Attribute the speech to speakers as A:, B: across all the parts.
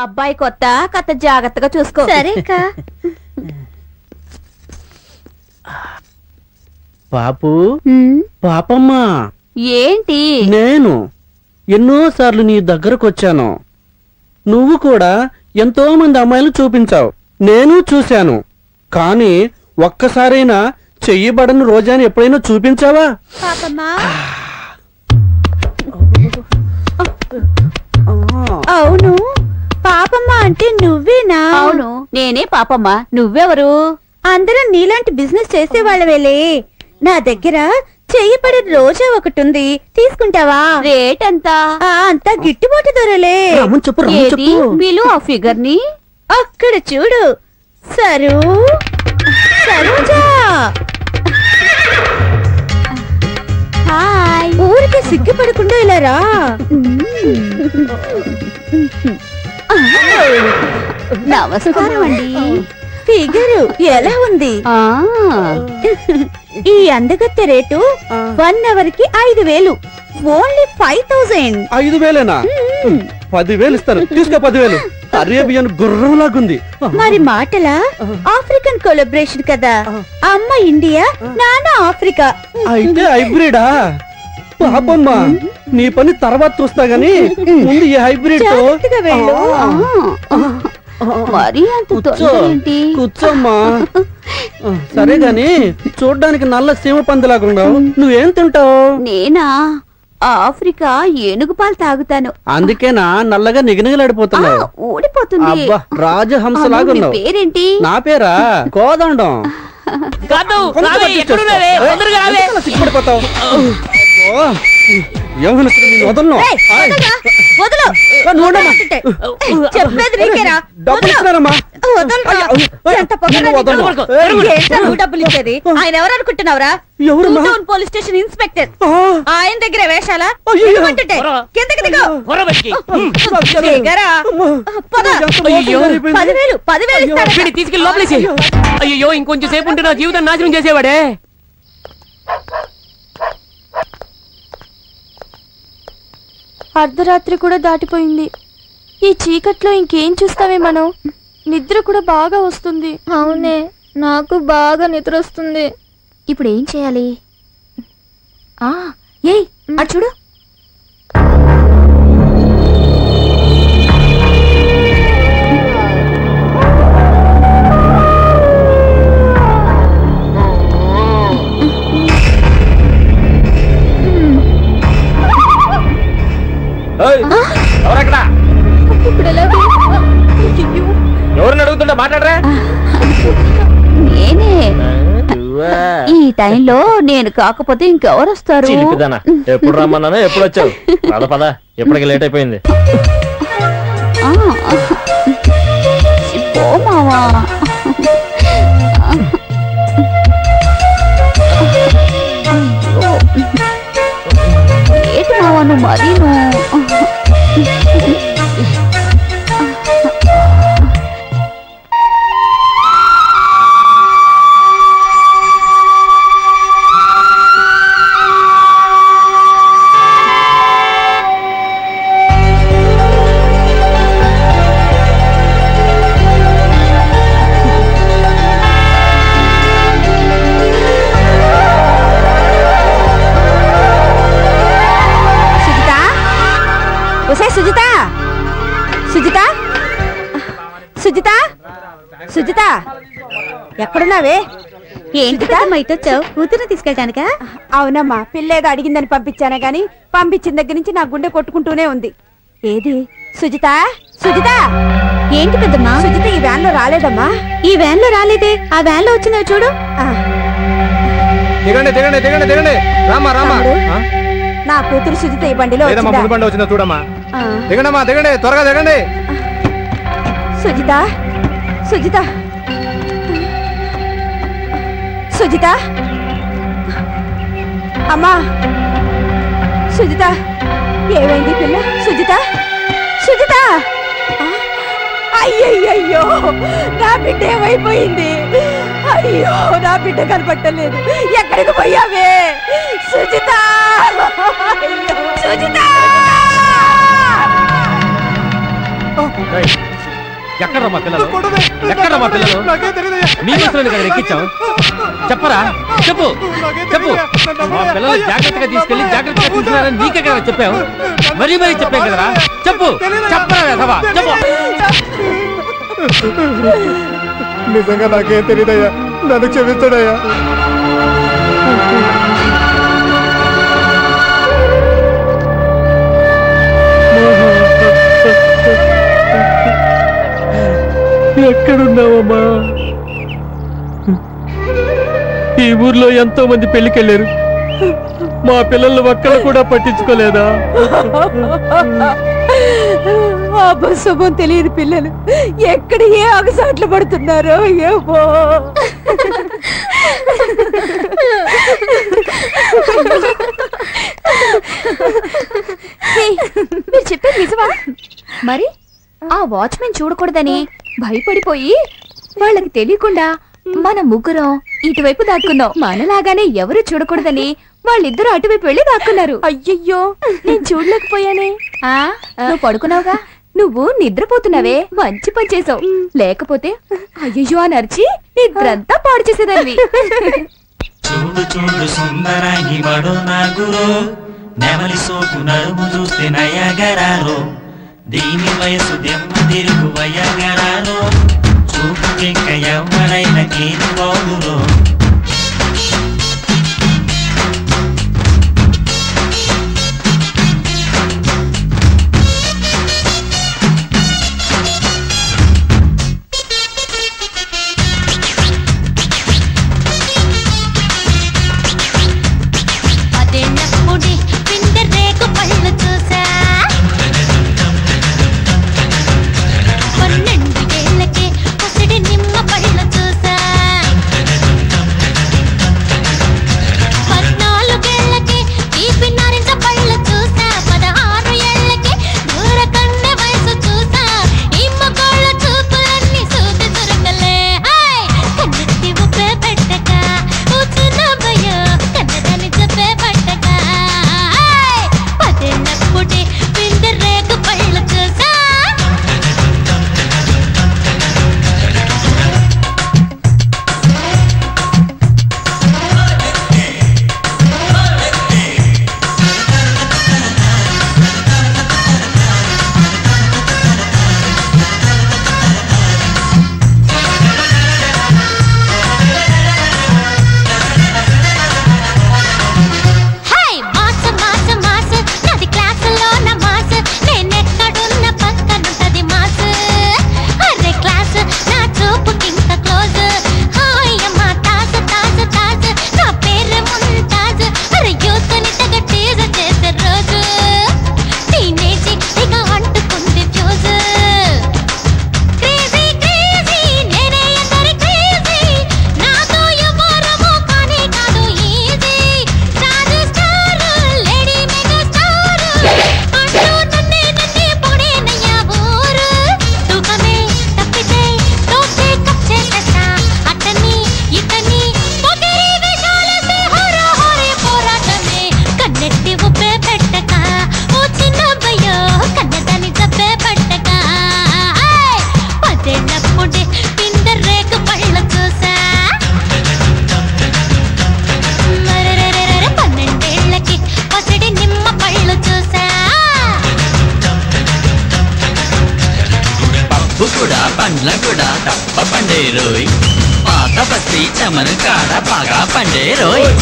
A: అబ్బాయి కొత్త కథ జాగ్రత్తగా చూసుకో.
B: సరే అక్క.
C: పాపు పాపమ్మా,
A: ఏంటి?
C: నేను ఎన్నోసార్లు నీ దగ్గరకు వచ్చాను. నువ్వు కూడా ఎంతో మంది అమ్మాయిలు చూపించావు, నేను చూశాను. కానీ ఒక్కసారైనా చెయ్యబడని రోజాని ఎప్పుడైనా చూపించావా?
B: పాపమ్మా. అవును, పాపమ్మ అంటే నువ్వేనా?
A: అవును, నేనే పాపమ్మ. నువ్వెవరు?
B: అందరం నీలాంటి బిజినెస్ చేసే వాళ్ళవేలే. నా దగ్గర చెయ్యపడే రోజా ఒకటి ఉంది, తీసుకుంటావా?
A: రేట్ ఎంత?
B: అంతా గిట్టుబాటు ధరలే.
C: రమ్మని చెప్పు, రమ్మని
A: ఏది?
C: చెప్పు.
A: బిలు ఆ ఫిగర్ ని.
B: అక్కడ చూడు. సరోజా.
A: హాయ్.
B: ఊరికి సిగ్గుపడకుండా ఇలా రా.
A: నమస్కారం అండి.
B: ఫిగరు ఎలా ఉంది? ఈ అందగత్తె రేటు 1 అవర్ కి 5,000. ఓన్లీ 5,000.
C: 5,000ఏనా? 10,000 ఇస్తాను, తీసుకో 10,000. అరేబియన్ గుర్రంలాగుంది.
B: మరి మాటలా? ఆఫ్రికన్ కొలాబరేషన్ కదా. అమ్మ ఇండియా, నాన్న ఆఫ్రికా.
C: అయితే హైబ్రిడా? పాపమ్మ, నీ పని తర్వాత చూస్తా గానీ ముందు ఈ హైబ్రిడ్ తో
B: జాగ్రత్తగా వెళ్ళు.
A: మరి అంత తొందర ఏంటి?
C: కూర్చోమ్మా. సరే గాని చూడ్డానికి నల్ల సీమ పందిలాగున్నావు, నువ్వేం తింటావు?
A: నేనా? ఆఫ్రికా ఏనుగు పాలు తాగుతాను.
C: అందుకేనా నల్లగా నిగనిగలాడిపోతున్నావు?
A: ఊడిపోతుంది.
C: అబ్బా, రాజహంసలాగా
A: నీ
C: ఉన్నావు.
A: పేరేంటి?
C: నా పేరా కోదండం. సిగ్గుపడిపోతావు. వదలను.
B: ఏయ్, వదలు. చెప్పేది నీకేరా?
C: డబ్బులు ఇస్తున్నారమ్మా.
B: వదలరా. ఎంత పొగరా నీకు? ఏంటా నువ్వు డబ్బులు ఇచ్చేది? ఆయన ఎవరు అనుకుంటున్నావురా?
C: ఎవరమ్మా?
B: Town police station inspector.
C: ఆ,
B: ఆయన దగ్గర వేషాలా?
C: అయ్యయ్యో.
B: ఎందుకంటుంటే? కిందకి దిగు. దిగరా. పద.
C: అయ్యో.
B: 10,000 ఇస్తాడు.
D: తీసుకెళ్ళి లోపలేసి. అయ్యో, ఇంకొంచెం సేపు ఉంటే నా జీవితం నాశనం చేసేవాడే.
E: అర్ధరాత్రి కూడా దాటిపోయింది. ఈ చీకట్లో ఇంకేం చూస్తావే మనం? నిద్ర కూడా బాగా వస్తుంది.
B: అవునే, నాకు బాగా నిద్ర వస్తుంది.
A: ఇప్పుడు ఏం చేయాలి? ఏయ్, అటు చూడు.
D: ఎవరక్కడ?
B: ఇప్పుడు ఎలాగే?
D: ఎవరిని అడుగుతుంటే మాట్లాడరా?
A: నేనే. ఈ టైంలో నేను కాకపోతే ఇంకెవరు వస్తారు?
D: చిలిపిదానా, ఎప్పుడు రమ్మన్నానో ఎప్పుడు వచ్చావు? పద పద, ఎప్పటికి లేట్ అయిపోయింది.
A: పో మావా. ఏంటి మావా నువ్వు మరీ
B: సుజిత. సుజిత, సుజిత, సుజిత, ఎక్కడున్నావే?
A: ఏంటి కదమ్మా ఇటు వచ్చావు? కూతురు తీసుకెళ్ళటానికా?
B: అవునమ్మా, పిల్లేదో అడిగిందని పంపించానే గాని పంపించిన దగ్గర నుంచి నా గుండె కొట్టుకుంటూనే ఉంది. ఏది సుజిత? సుజిత,
A: ఏంటి పెద్దమ్మా?
B: సుజిత ఈ వ్యాన్ లో రాలేదమ్మా.
A: ఈ వ్యాన్ లో రాలేదే, ఆ వ్యాన్ లో వచ్చిందో చూడు.
F: దిగండి దిగండి దిగండి దిగండి. రామా రామా.
B: నా కూతురు సుజిత ఈ బండిలో
F: లేదమ్మా, ముందు బండి వచ్చిందో చూడమ్మా. దిగండమ్మా, దిగండి, త్వరగా దిగండి.
B: సుజిత, సుజిత, సుజిత, అమ్మా, సుజిత, ఏమైంది పిల్ల? సుజిత, సుజిత, అయ్యయ్యో, నా బిడ్డ ఏమైపోయింది? అయ్యో, నా బిడ్డ కనపట్టలేదు. ఎక్కడికి పోయావే సుజిత? సుజిత!
D: ఎక్కడ్రా మా పిల్లలు ఎక్కడ్రా మా పిల్లలు నీ బస్సులోనే కదా ఎక్కించాం చెప్పరా చెప్పు చెప్పు మా పిల్లలు జాగ్రత్తగా తీసుకెళ్లి జాగ్రత్తగా తీసుకున్నారని నీకే కదా చెప్పావు మరీ చెప్పాం కదరా చెప్పు చెప్పరా వేధవా చెప్పు
F: నిజంగా నాకేం తెలియదయ్యా నన్ను క్షమించడయ్యా
C: ఎక్కడున్నావమ్మా? ఈ ఊర్లో ఎంతో మంది పెళ్లికెళ్ళారు, మా పిల్లల్ని ఒక్కడ కూడా పట్టించుకోలేదా?
B: అబ్బసమం తెలియని పిల్లలు ఎక్కడ ఏ అగసాట్లు పడుతున్నారో ఏమో.
A: మీరు చెప్పేది నిజమా? మరి ఆ వాచ్మెన్ చూడకూడదని భయపడిపోయి వాళ్ళకి తెలియకుండా మన ముగ్గురం ఇటువైపు దాక్కున్నాం. మనలాగానే ఎవరు చూడకూడదని వాళ్ళిద్దరూ అటువైపు వెళ్ళి దాక్కున్నారు.
E: అయ్యయ్యో నేను చూడలేకపోయానే.
A: నువ్వు పడుకున్నావుగా, నువ్వు నిద్రపోతున్నావే, మంచి పని చేసావు. లేకపోతే అయ్యయ్యో అని అరిచి నిద్రంతా పాడు చేసేదాన్ని.
G: చూడు చూడు సుందరాంగి బడు నాగురో నెమలి సోకు నడుము చూస్తే నయగరారో దీని వయసు దెమ్మ తిరుగు వయగరారో చూపు చెక్క ఎవరైన కేరు బాగురో పండ్ల కూడా తప్ప పండే రోయ్ పాత బస్తీ చమను కాడ బాగా పండే రోయ్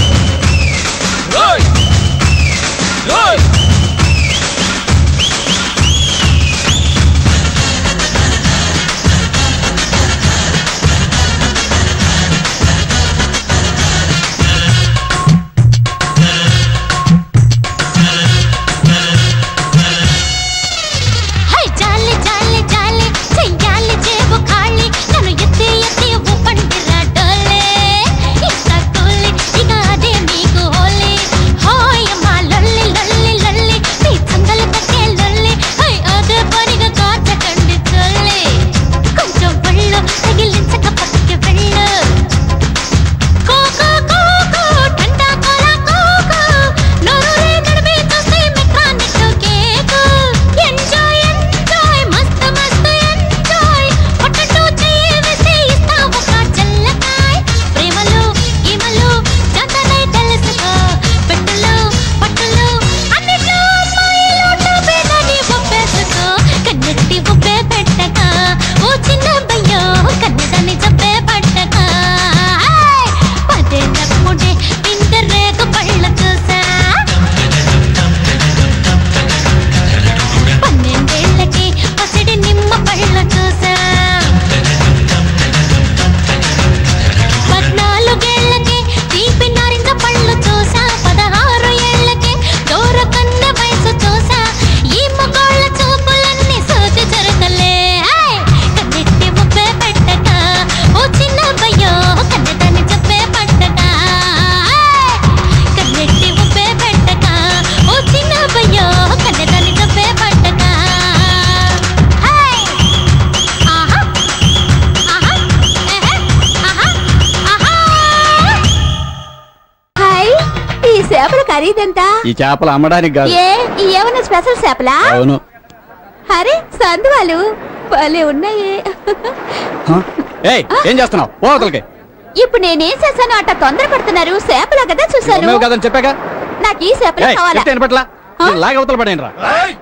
H: నన్ను ఎత్తి ఎత్తి పండిరా డోలే ఇంత కూలి ఇక అదే
B: ఖరీదెంత?
H: ఈ చేపలు అమ్మడానికి కాదు.
B: ఏ ఈ ఏమన్నా స్పెషల్ చేపలా?
H: అవును.
B: అరే సందువాలు భలే ఉన్నాయి.
H: ఏయ్ ఏం చేస్తున్నావు? పో అవతలకి.
B: ఇప్పుడు నేనేం చేశాను అట్ట తొందర పడుతున్నారు? చేపలా కదా చూశాను.
H: ఉన్నావు కదని చెప్పాక.
B: నాకు ఈ చేపలే
H: ఏయ్,
B: కావాలా?
H: చెప్తే వినపట్లా? లాగ అవతల పడేయండి రా.
B: ఓయ్.